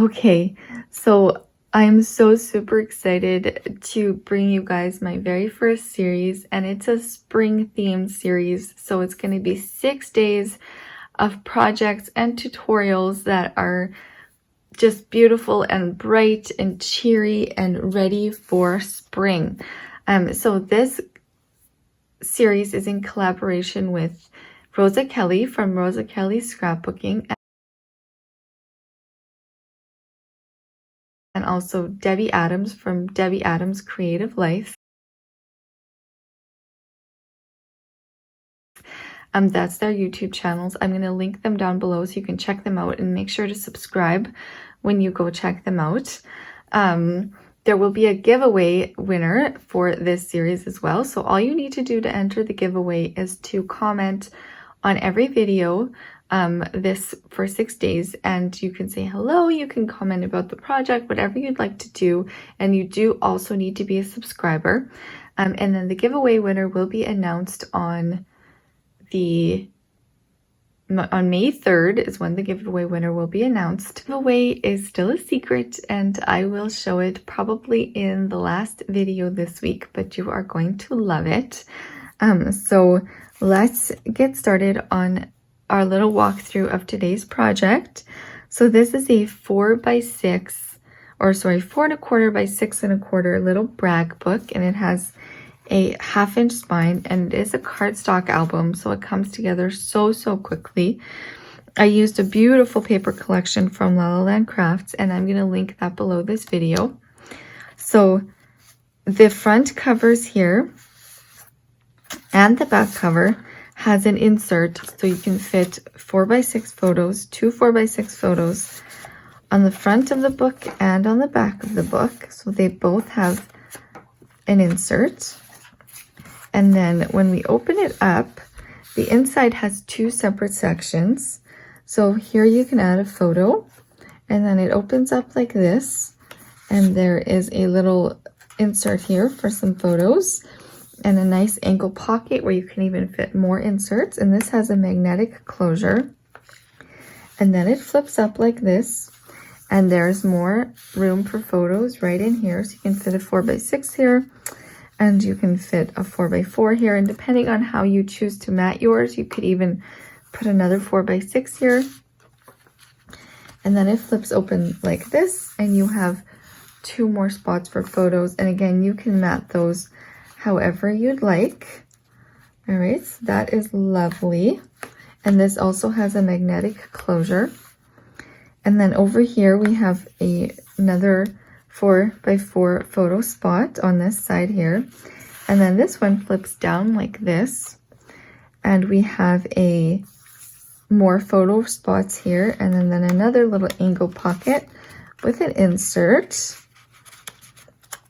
Okay, so I'm so super excited to bring you guys my very first series, and it's a spring themed series. So it's going to be 6 days of projects and tutorials that are just beautiful and bright and cheery and ready for spring. So this series is in collaboration with Rosa Kelly from Rosa Kelly Scrapbooking, and also Debbie Adams from Debbie Adams Creative Life. That's their YouTube channels. I'm going to link them down below so you can check them out, and make sure to subscribe when you go check them out. There will be a giveaway winner for this series as well. So all you need to do to enter the giveaway is to comment on every video this for 6 days, and you can say hello, you can comment about the project, whatever you'd like to do. And you do also need to be a subscriber. And then the giveaway winner will be announced on May 3rd is when the giveaway winner will be announced. The giveaway is still a secret, and I will show it probably in the last video this week, but you are going to love it. So let's get started on our little walkthrough of today's project. So this is a 4 1/4 by 6 1/4 little brag book, and it has a 1/2 inch spine, and it is a cardstock album, so it comes together so quickly. I used a beautiful paper collection from La La Land Crafts, and I'm going to link that below this video. So the front covers here and the back cover has an insert, so you can fit 4 by 6 photos, 2 4 by 6 photos on the front of the book and on the back of the book. So they both have an insert. And then when we open it up, the inside has 2 separate sections. So here you can add a photo, and then it opens up like this. And there is a little insert here for some photos, and a nice angle pocket where you can even fit more inserts. And this has a magnetic closure. And then it flips up like this. And there's more room for photos right in here. So you can fit a 4 by 6 here. And you can fit a 4 by 4 here, and depending on how you choose to mat yours, you could even put another 4 by 6 here. And then it flips open like this, and you have 2 more spots for photos. And again, you can mat those however you'd like. All right, so that is lovely. And this also has a magnetic closure. And then over here we have another 4 by 4 photo spot on this side here. And then this one flips down like this, and we have more photo spots here, and then another little angle pocket with an insert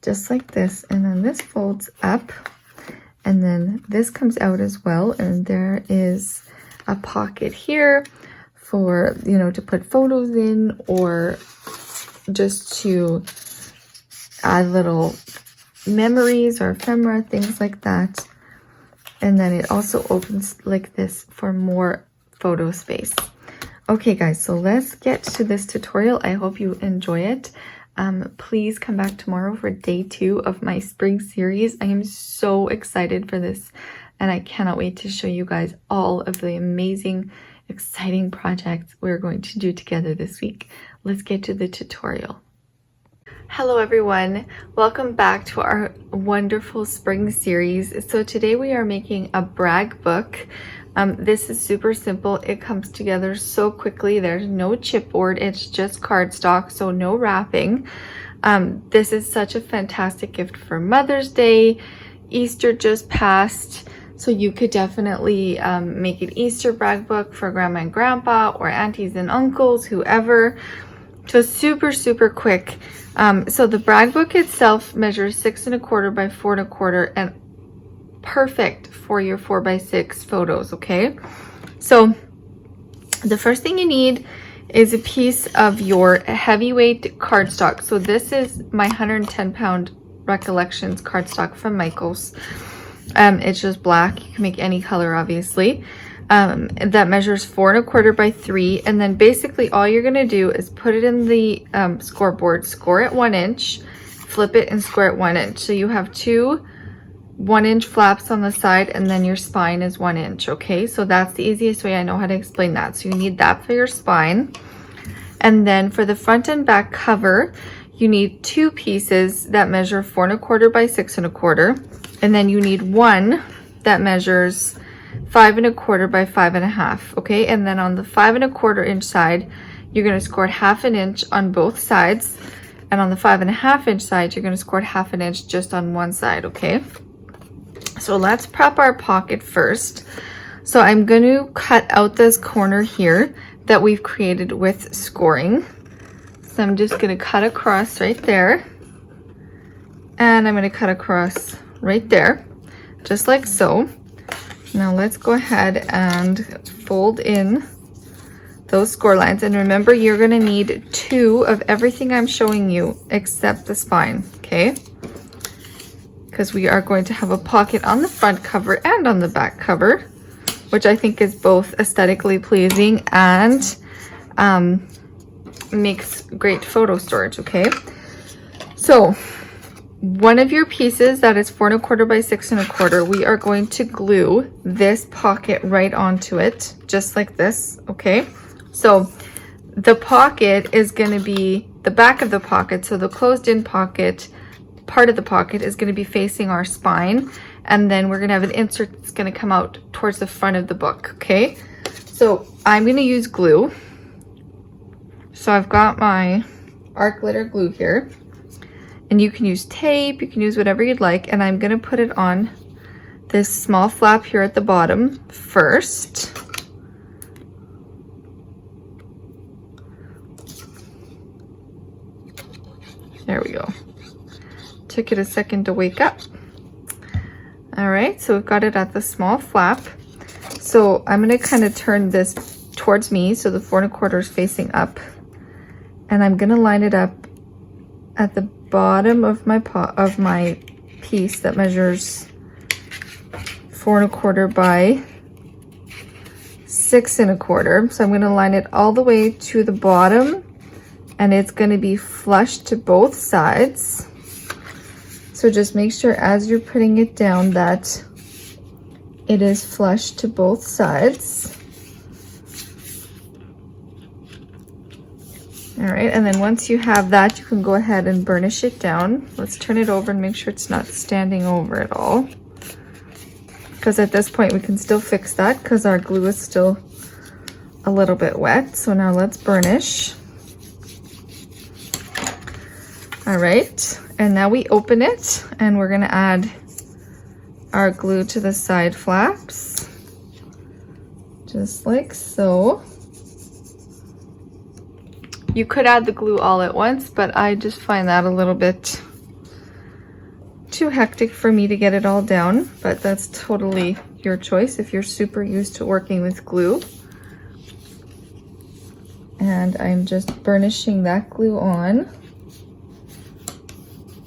just like this. And then this folds up, and then this comes out as well, and there is a pocket here for, you know, to put photos in, or just to add little memories or ephemera, things like that. And then it also opens like this for more photo space. Okay guys, so let's get to this tutorial. I hope you enjoy it. Please come back tomorrow for day 2 of my spring series. I am so excited for this, and I cannot wait to show you guys all of the amazing, exciting projects we're going to do together this week. Let's get to the tutorial. Hello everyone, welcome back to our wonderful spring series. So today we are making a brag book. This is super simple. It comes together so quickly. There's no chipboard, it's just cardstock, so no wrapping. This is such a fantastic gift for Mother's Day. Easter just passed, so you could definitely make an Easter brag book for Grandma and Grandpa, or aunties and uncles, whoever. Just super quick. So the brag book itself measures 6 1/4 by 4 1/4, and perfect for your 4 by 6 photos. Okay, so the first thing you need is a piece of your heavyweight cardstock. So this is my 110-pound Recollections cardstock from Michaels. It's just black. You can make any color, obviously. that measures 4 1/4 by 3. And then basically all you're gonna do is put it in the scoreboard, score it 1 inch, flip it and score it 1 inch. So you have two 1-inch flaps on the side, and then your spine is 1 inch. Okay, so that's the easiest way I know how to explain that. So you need that for your spine. And then for the front and back cover, you need 2 pieces that measure 4 1/4 by 6 1/4. And then you need one that measures 5 1/4 by 5 1/2. Okay, and then on the 5 1/4 inch side, you're going to score 1/2 inch on both sides. And on the 5 1/2 inch side, you're going to score 1/2 inch just on one side. Okay, so let's prep our pocket first. So I'm going to cut out this corner here that we've created with scoring. So I'm just going to cut across right there. And I'm going to cut across right there, just like so. Now let's go ahead and fold in those score lines. And remember, you're going to need 2 of everything I'm showing you except the spine, okay? Because we are going to have a pocket on the front cover and on the back cover, which I think is both aesthetically pleasing and makes great photo storage. Okay, so one of your pieces that is 4 1/4 by 6 1/4, we are going to glue this pocket right onto it, just like this. Okay, so the pocket is going to be the back of the pocket, so the closed in pocket part of the pocket is going to be facing our spine, and then we're going to have an insert that's going to come out towards the front of the book. Okay, so I'm going to use glue. So I've got my art glitter glue here, and you can use tape, you can use whatever you'd like, and I'm going to put it on this small flap here at the bottom first. There we go. Took it a second to wake up. All right, so we've got it at the small flap. So I'm going to kind of turn this towards me so the 4 1/4 is facing up, and I'm going to line it up at the bottom of my piece that measures 4 1/4 by 6 1/4. So I'm going to line it all the way to the bottom, and it's going to be flush to both sides. So just make sure as you're putting it down that it is flush to both sides. All right, and then once you have that, you can go ahead and burnish it down. Let's turn it over and make sure it's not standing over at all. Because at this point we can still fix that because our glue is still a little bit wet. So now let's burnish. All right, and now we open it, and we're gonna add our glue to the side flaps, just like so. You could add the glue all at once, but I just find that a little bit too hectic for me to get it all down, but that's totally your choice if you're super used to working with glue. And I'm just burnishing that glue on.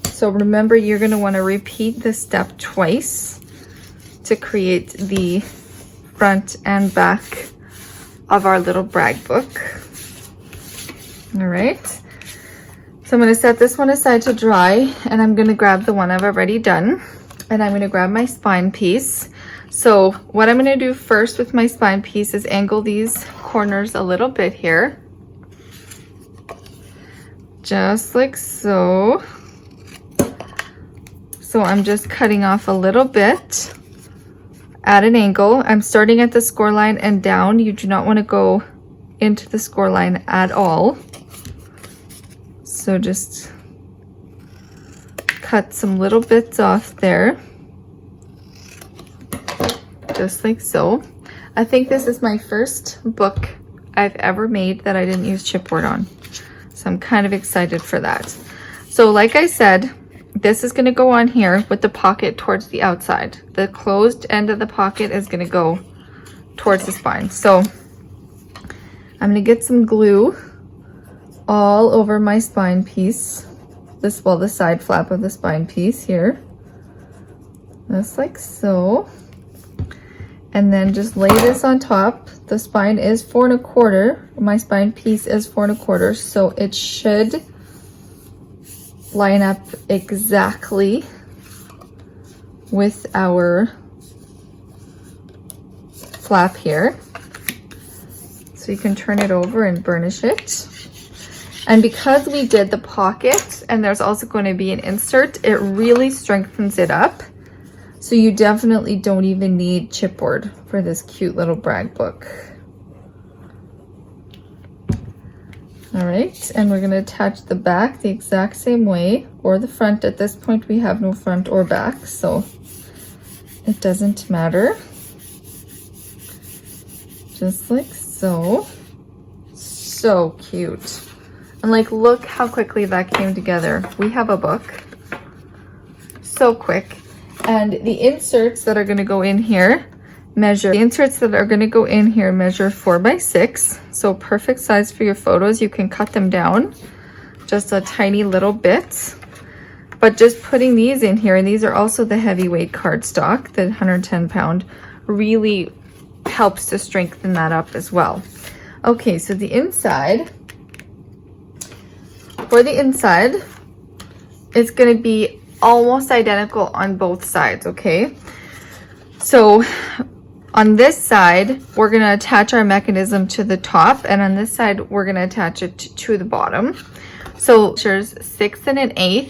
So remember, you're going to want to repeat this step twice to create the front and back of our little brag book. All right, so I'm going to set this one aside to dry, and I'm going to grab the one I've already done, and I'm going to grab my spine piece. So what I'm going to do first with my spine piece is angle these corners a little bit here, just like so. So I'm just cutting off a little bit at an angle. I'm starting at the score line and down. You do not want to go into the score line at all. So just cut some little bits off there, just like so. I think this is my first book I've ever made that I didn't use chipboard on. So I'm kind of excited for that. So like I said, this is going to go on here with the pocket towards the outside. The closed end of the pocket is going to go towards the spine. So I'm going to get some glue all over my spine piece. The side flap of the spine piece here. Just like so. and then just lay this on top. The spine is 4 1/4. My spine piece is 4 1/4, so it should line up exactly with our flap here. So you can turn it over and burnish it. And because we did the pocket and there's also going to be an insert, it really strengthens it up. So you definitely don't even need chipboard for this cute little brag book. All right, and we're going to attach the back the exact same way, or the front. At this point we have no front or back, so it doesn't matter. Just like so. So cute. And like, look how quickly that came together. We have a book. So quick. And the inserts that are going to go in here measure 4 by 6. So perfect size for your photos. You can cut them down just a tiny little bit. But just putting these in here, and these are also the heavyweight cardstock, the 110-pound, really helps to strengthen that up as well. Okay, so the inside, for the inside, it's going to be almost identical on both sides, okay? So on this side, we're going to attach our mechanism to the top, and on this side, we're going to attach it to the bottom. So there's 6 1/8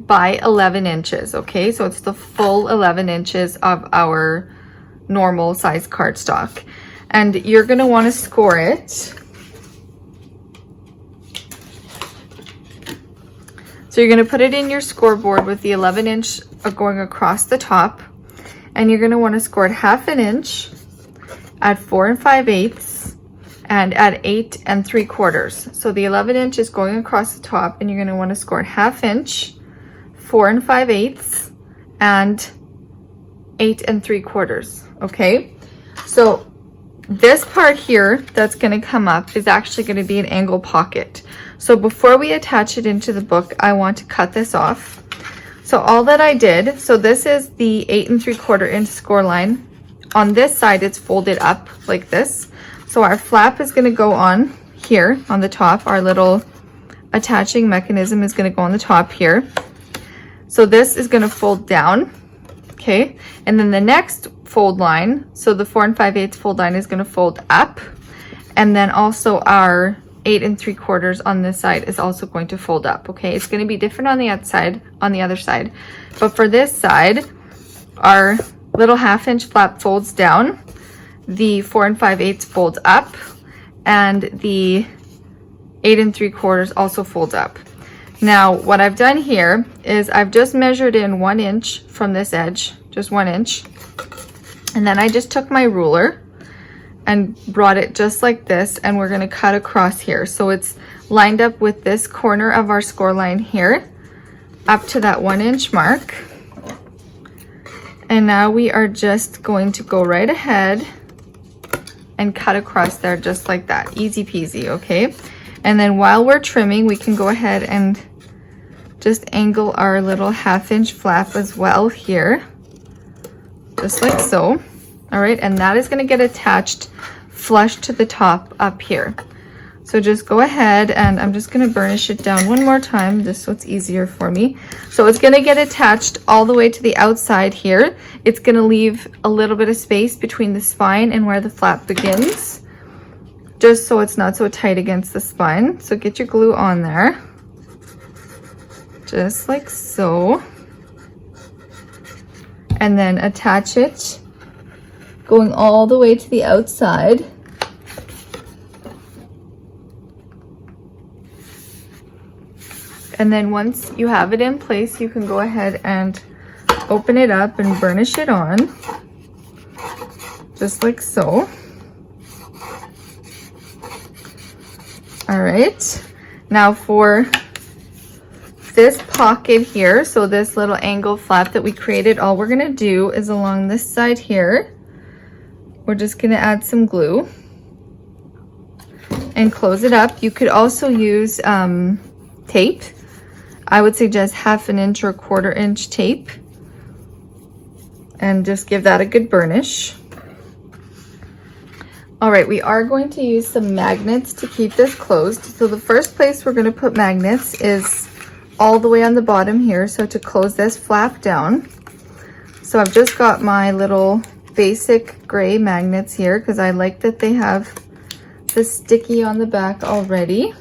by 11 inches, okay? So it's the full 11 inches of our normal size cardstock. And you're going to want to score it. So you're going to put it in your scoreboard with the 11-inch going across the top. And you're going to want to score it 1/2 inch at 4 5/8 and at 8 3/4. So the 11-inch is going across the top, and you're going to want to score it 1/2 inch, 4 5/8 and 8 3/4. Okay, so this part here that's going to come up is actually going to be an angle pocket. So before we attach it into the book, I want to cut this off. So all that I did, so this is the 8 3/4 inch score line. On this side, it's folded up like this. So our flap is going to go on here on the top. Our little attaching mechanism is going to go on the top here. So this is going to fold down, okay? And then the next fold line, so the 4 5/8 fold line, is going to fold up. And then also our 8 3/4 on this side is also going to fold up, okay? It's going to be different on the outside, on the other side. But for this side, our little 1/2 inch flap folds down, the 4 5/8 folds up, and the 8 3/4 also folds up. Now, what I've done here is I've just measured in 1 inch from this edge, just 1 inch. And then I just took my ruler and brought it just like this, and we're going to cut across here. So it's lined up with this corner of our score line here, up to that 1 inch mark. And now we are just going to go right ahead and cut across there just like that. Easy peasy, okay? And then while we're trimming, we can go ahead and just angle our little 1/2 inch flap as well here, just like so. All right, and that is going to get attached flush to the top up here. So just go ahead, and I'm just going to burnish it down one more time just so it's easier for me. So it's going to get attached all the way to the outside here. It's going to leave a little bit of space between the spine and where the flap begins, just so it's not so tight against the spine. So get your glue on there, just like so. And then attach it going all the way to the outside. And then once you have it in place, you can go ahead and open it up and burnish it on, just like so. All right, now for this pocket here, so this little angle flap that we created, all we're gonna do is along this side here, we're just gonna add some glue and close it up. You could also use tape. I would suggest 1/2 inch or 1/4 inch tape, and just give that a good burnish. All right, we are going to use some magnets to keep this closed. So the first place we're going to put magnets is all the way on the bottom here. So to close this flap down. So I've just got my little basic gray magnets here because I like that they have the sticky on the back already.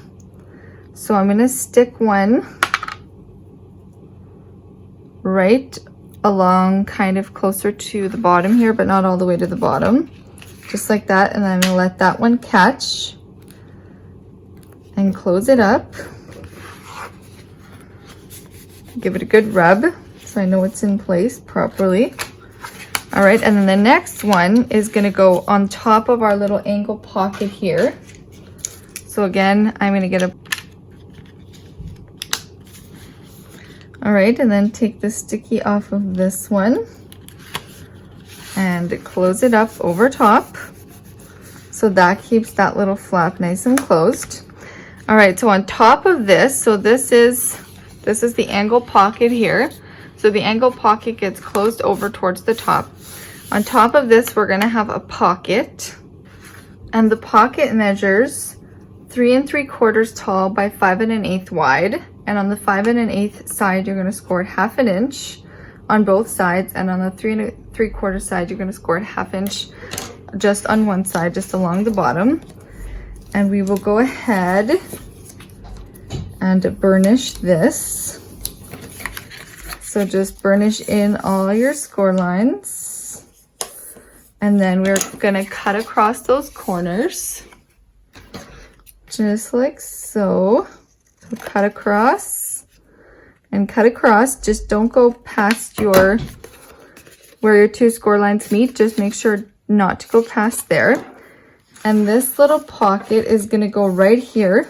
So I'm going to stick one right along, kind of closer to the bottom here, but not all the way to the bottom. Just like that, and then I'm going to let that one catch and close it up. Give it a good rub so I know it's in place properly. All right, and then the next one is going to go on top of our little angle pocket here. So again, I'm going to get a... All right, and then take the sticky off of this one and close it up over top. So that keeps that little flap nice and closed. All right, so on top of this, so this is the angle pocket here. So the angle pocket gets closed over towards the top. On top of this, we're gonna have a pocket. And the pocket measures 3 3/4 tall by 5 1/8 wide. And on the 5 1/8 side, you're gonna score it 1/2 inch on both sides. And on the 3 3/4 side, you're gonna score it 1/2 inch just on one side, just along the bottom. And we will go ahead and burnish this. So just burnish in all your score lines. And then we're gonna cut across those corners. Just like so. So cut across and cut across. Just don't go past where your two score lines meet. Just make sure not to go past there. And this little pocket is going to go right here,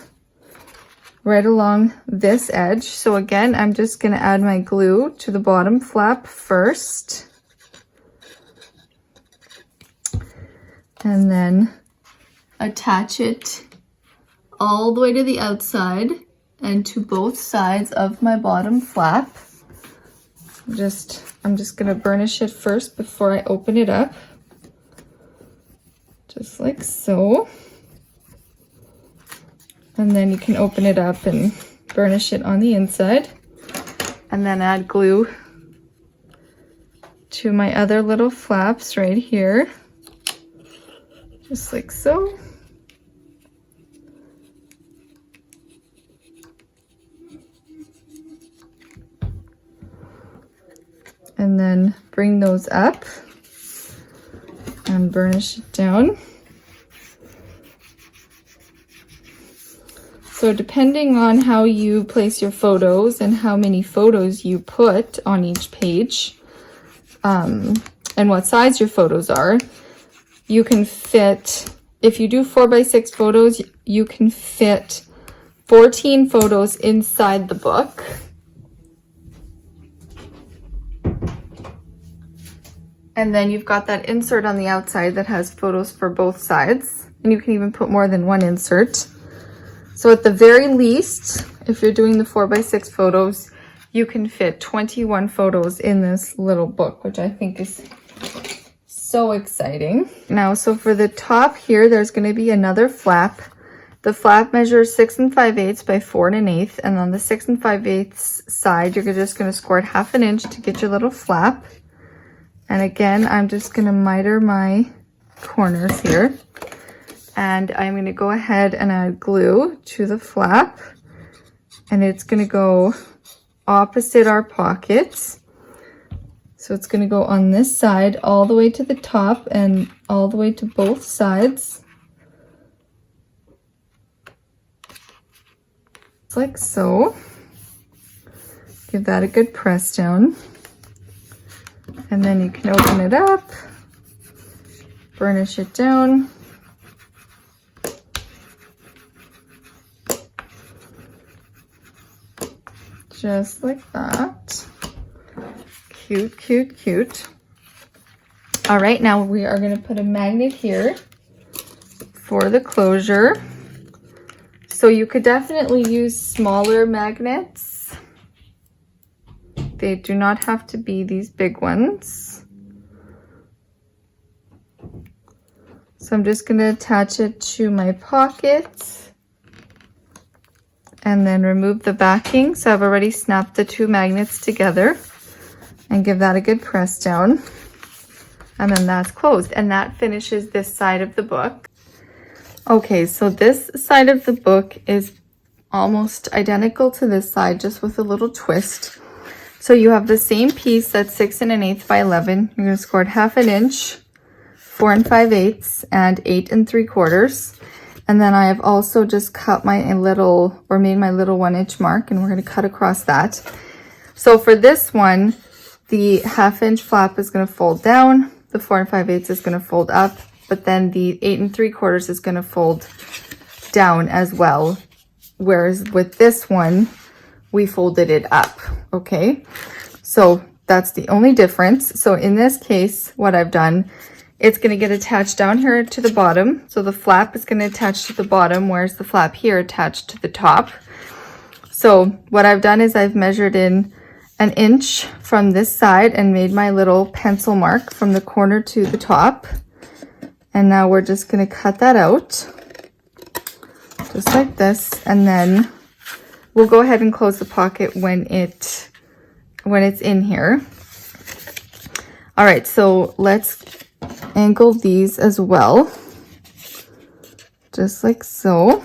right along this edge. So again, I'm just going to add my glue to the bottom flap first. And then attach it all the way to the outside and to both sides of my bottom flap. I'm just going to burnish it first before I open it up. Just like so. And then you can open it up and burnish it on the inside. And then add glue to my other little flaps right here. Just like so. And then bring those up and burnish it down. So depending on how you place your photos and how many photos you put on each page, and what size your photos are, you can fit, if you do 4x6 photos, you can fit 14 photos inside the book. And then you've got that insert on the outside that has photos for both sides. And you can even put more than one insert. So at the very least, if you're doing the 4x6 photos, you can fit 21 photos in this little book, which I think is so exciting. Now, so for the top here, there's going to be another flap. The flap measures 6 5/8 by 4 1/8. And on the 6 5/8 side, you're just going to score it 1/2 inch to get your little flap. And again, I'm just going to miter my corners here. And I'm going to go ahead and add glue to the flap. And it's going to go opposite our pockets. So it's going to go on this side all the way to the top and all the way to both sides. Just like so. Give that a good press down. And then you can open it up, burnish it down. Just like that. Cute, cute, cute. All right, now we are going to put a magnet here for the closure. So you could definitely use smaller magnets. They do not have to be these big ones. So I'm just going to attach it to my pockets and then remove the backing. So I've already snapped the two magnets together and give that a good press down. And then that's closed, and that finishes this side of the book. Okay, so this side of the book is almost identical to this side, just with a little twist. So you have the same piece that's 6 1/8 by 11. You're going to score it 1/2 inch, 4 5/8, and 8 3/4. And then I have also just cut my little, or made my little 1 inch mark, and we're going to cut across that. So for this one, the 1/2 inch flap is going to fold down, the 4 5/8 is going to fold up, but then the 8 3/4 is going to fold down as well. Whereas with this one, we folded it up, okay? So that's the only difference. So in this case, what I've done, it's going to get attached down here to the bottom. So the flap is going to attach to the bottom, whereas the flap here attached to the top. So what I've done is I've measured in 1 inch from this side and made my little pencil mark from the corner to the top. And now we're just going to cut that out just like this, and then we'll go ahead and close the pocket when it's in here. All right, so let's angle these as well, just like so.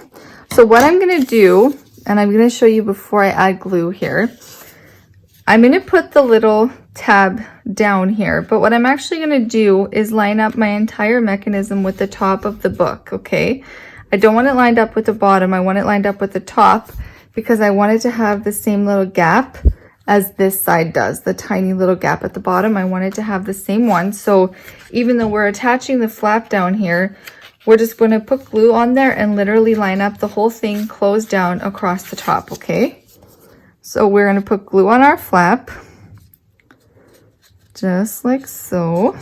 So what I'm going to do, and I'm going to show you before I add glue here, I'm going to put the little tab down here, but what I'm actually going to do is line up my entire mechanism with the top of the book, okay? I don't want it lined up with the bottom, I want it lined up with the top, because I want it to have the same little gap as this side does, the tiny little gap at the bottom. I want it to have the same one. So even though we're attaching the flap down here, we're just going to put glue on there and literally line up the whole thing closed down across the top, okay? So we're going to put glue on our flap, just like so.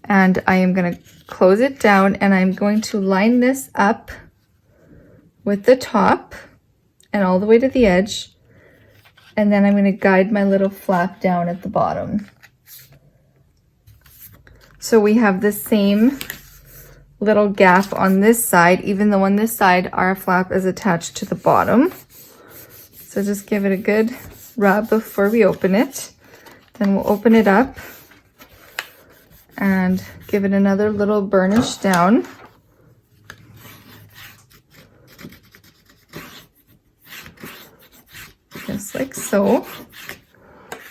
And I am going to close it down, and I'm going to line this up with the top and all the way to the edge. And then I'm going to guide my little flap down at the bottom. So we have the same little gap on this side, even though on this side our flap is attached to the bottom. So just give it a good rub before we open it. Then we'll open it up and give it another little burnish down. Just like so.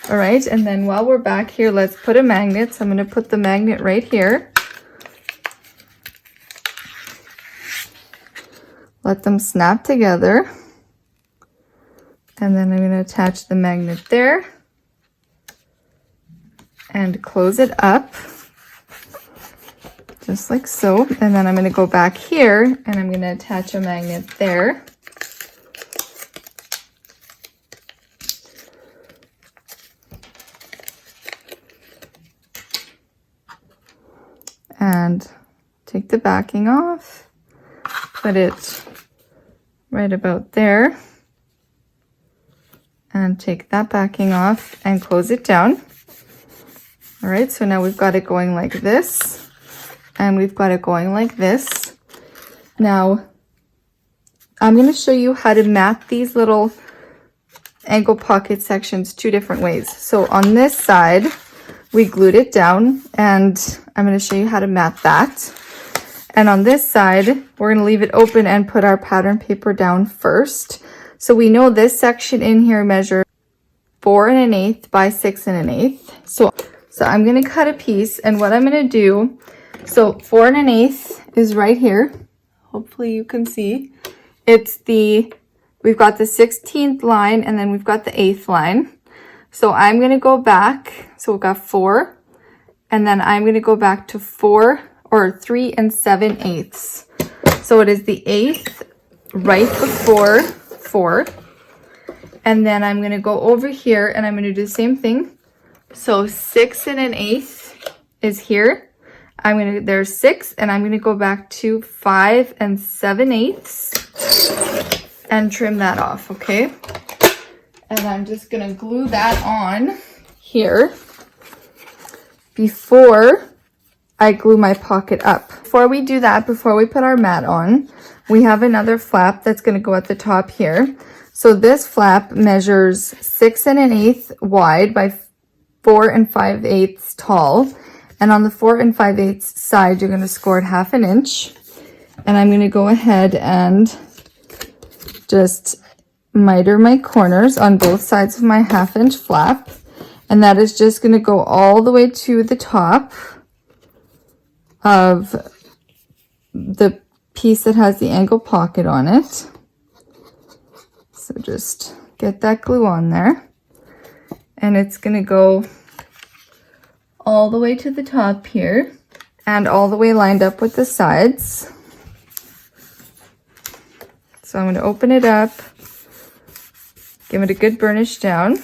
All right, and then while we're back here, let's put a magnet. So I'm going to put the magnet right here. Let them snap together. And then I'm going to attach the magnet there and close it up, just like so. And then I'm going to go back here and I'm going to attach a magnet there. And take the backing off, put it right about there, and take that backing off and close it down. All right, so now we've got it going like this, and we've got it going like this. Now, I'm going to show you how to mat these little ankle pocket sections two different ways. So on this side, we glued it down, and I'm going to show you how to mat that. And on this side, we're going to leave it open and put our pattern paper down first. So we know this section in here measures 4 1/8 by 6 1/8. So I'm going to cut a piece, and what I'm going to do, so 4 1/8 is right here. Hopefully you can see. We've got the 16th line, and then we've got the 8th line. So I'm going to go back. So we've got 4, and then I'm going to go back to 4 or 3 7/8. So it is the 8th right before 4. And then I'm going to go over here and I'm going to do the same thing. So 6 1/8 is here. There's 6, and I'm going to go back to 5 7/8 and trim that off, okay? And I'm just going to glue that on here. before I glue my pocket up. Before we do that, before we put our mat on, we have another flap that's going to go at the top here. So this flap measures 6 1/8 wide by 4 5/8 tall. And on the 4 5/8 side, you're going to score it 1/2 inch. And I'm going to go ahead and just miter my corners on both sides of my 1/2 inch flap. And that is just going to go all the way to the top of the piece that has the angle pocket on it. So just get that glue on there. And it's going to go all the way to the top here and all the way lined up with the sides. So I'm going to open it up, give it a good burnish down.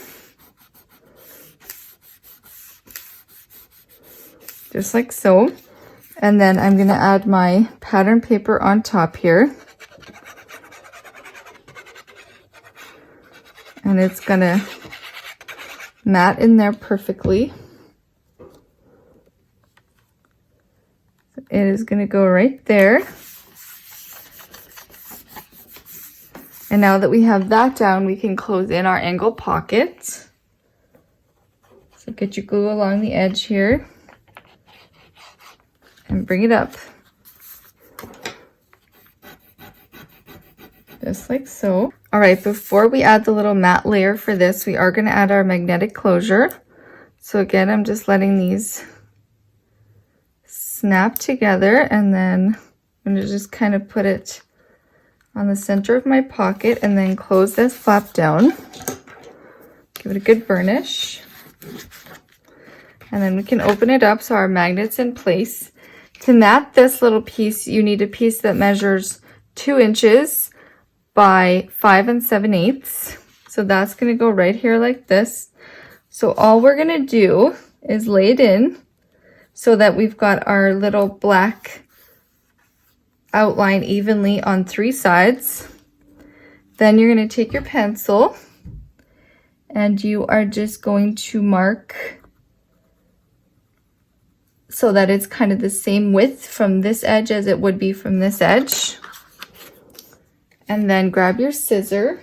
Just like so. And then I'm going to add my pattern paper on top here. And it's going to mat in there perfectly. It is going to go right there. And now that we have that down, we can close in our angle pocket. So get your glue along the edge here. And bring it up. Just like so. All right, before we add the little mat layer for this, we are going to add our magnetic closure. So again, I'm just letting these snap together, and then I'm going to just kind of put it on the center of my pocket and then close this flap down. Give it a good burnish. And then we can open it up so our magnet's in place. To mat this little piece, you need a piece that measures 2 inches by 5 7/8. So that's going to go right here like this. So all we're going to do is lay it in so that we've got our little black outline evenly on 3 sides. Then you're going to take your pencil and you are just going to mark so that it's kind of the same width from this edge as it would be from this edge. And then grab your scissor.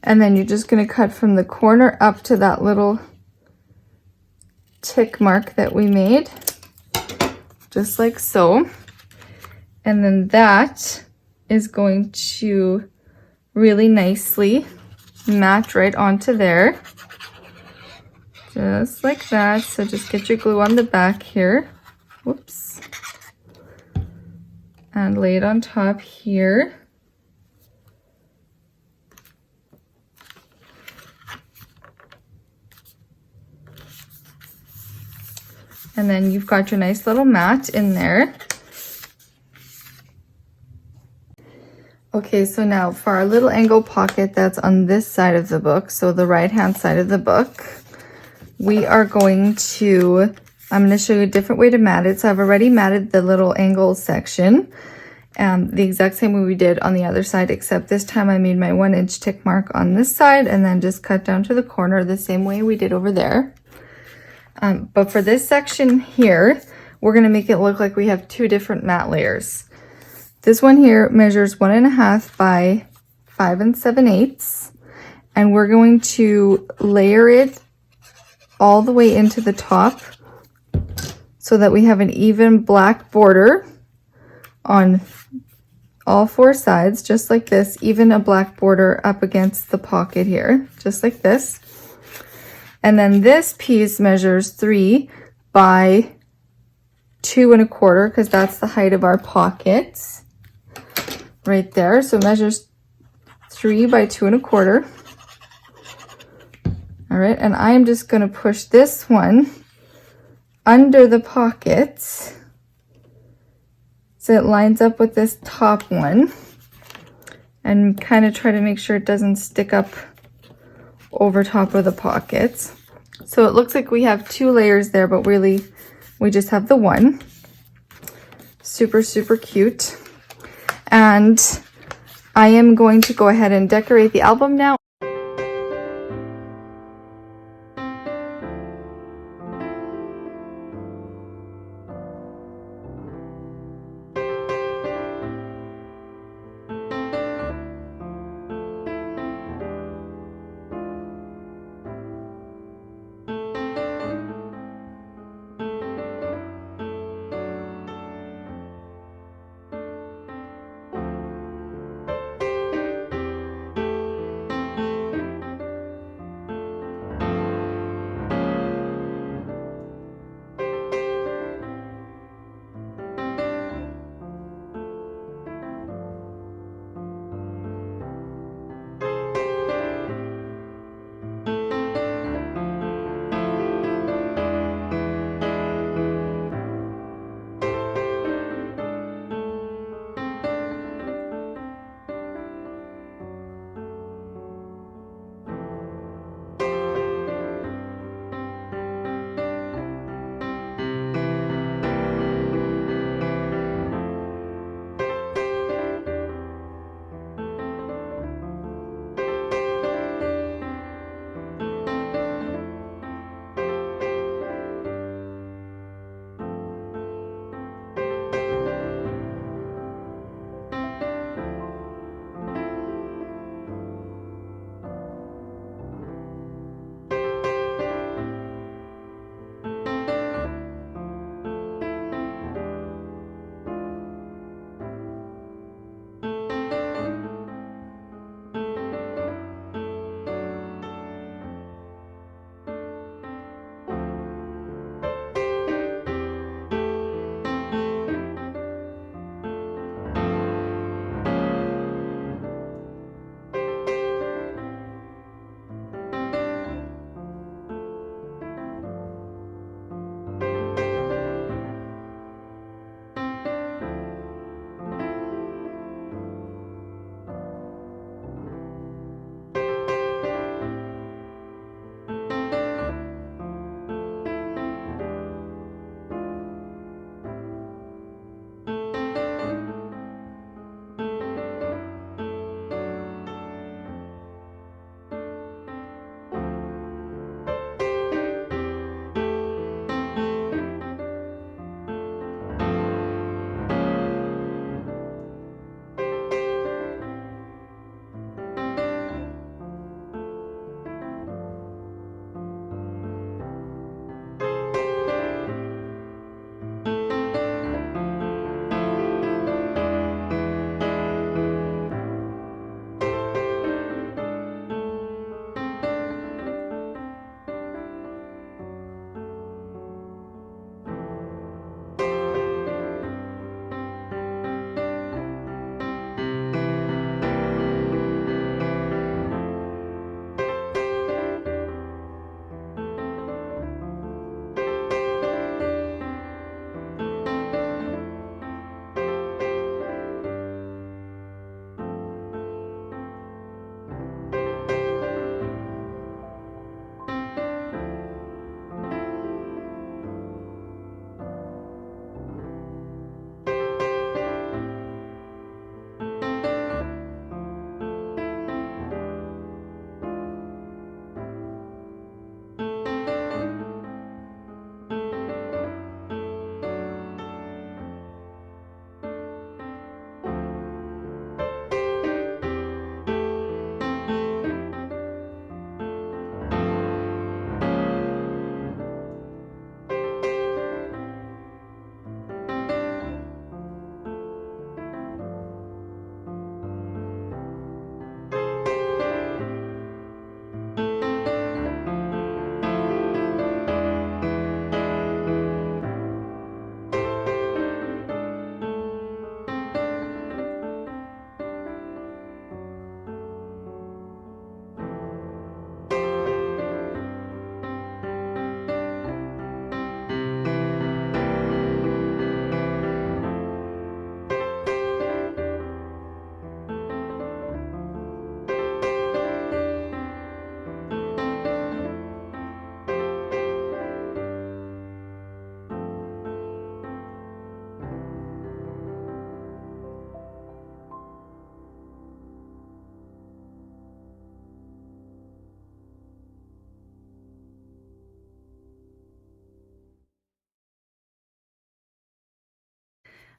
And then you're just going to cut from the corner up to that little tick mark that we made. Just like so. And then that is going to really nicely match right onto there. Just like that. So just get your glue on the back here. Whoops. And lay it on top here. And then you've got your nice little mat in there. Okay, so now for our little angle pocket that's on this side of the book, so the right-hand side of the book, we are going to, I'm going to show you a different way to mat it. So I've already matted the little angle section, the exact same way we did on the other side, except this time I made my 1 inch tick mark on this side and then just cut down to the corner the same way we did over there. But for this section here, we're going to make it look like we have 2 different mat layers. This one here measures 1 1/2 by 5 7/8, and we're going to layer it all the way into the top so that we have an even black border on all 4 sides, just like this, even a black border up against the pocket here, just like this. And then this piece measures 3 by 2 1/4, because that's the height of our pockets. Right there, so it measures 3 by 2 1/4. All right, and I'm just going to push this one under the pockets so it lines up with this top one, and kind of try to make sure it doesn't stick up over top of the pockets. So it looks like we have 2 layers there, but really we just have the one. Super, super cute. And I am going to go ahead and decorate the album now.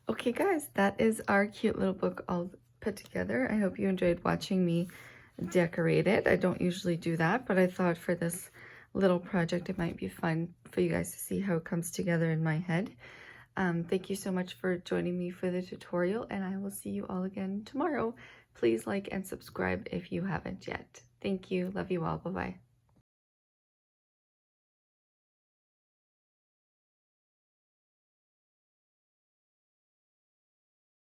Okay guys, that is our cute little book all put together. I hope you enjoyed watching me decorate it. I don't usually do that, but I thought for this little project it might be fun for you guys to see how it comes together in my head. Thank you so much for joining me for the tutorial, and I will see you all again tomorrow. Please like and subscribe if you haven't yet. Thank you. Love you all. Bye-bye.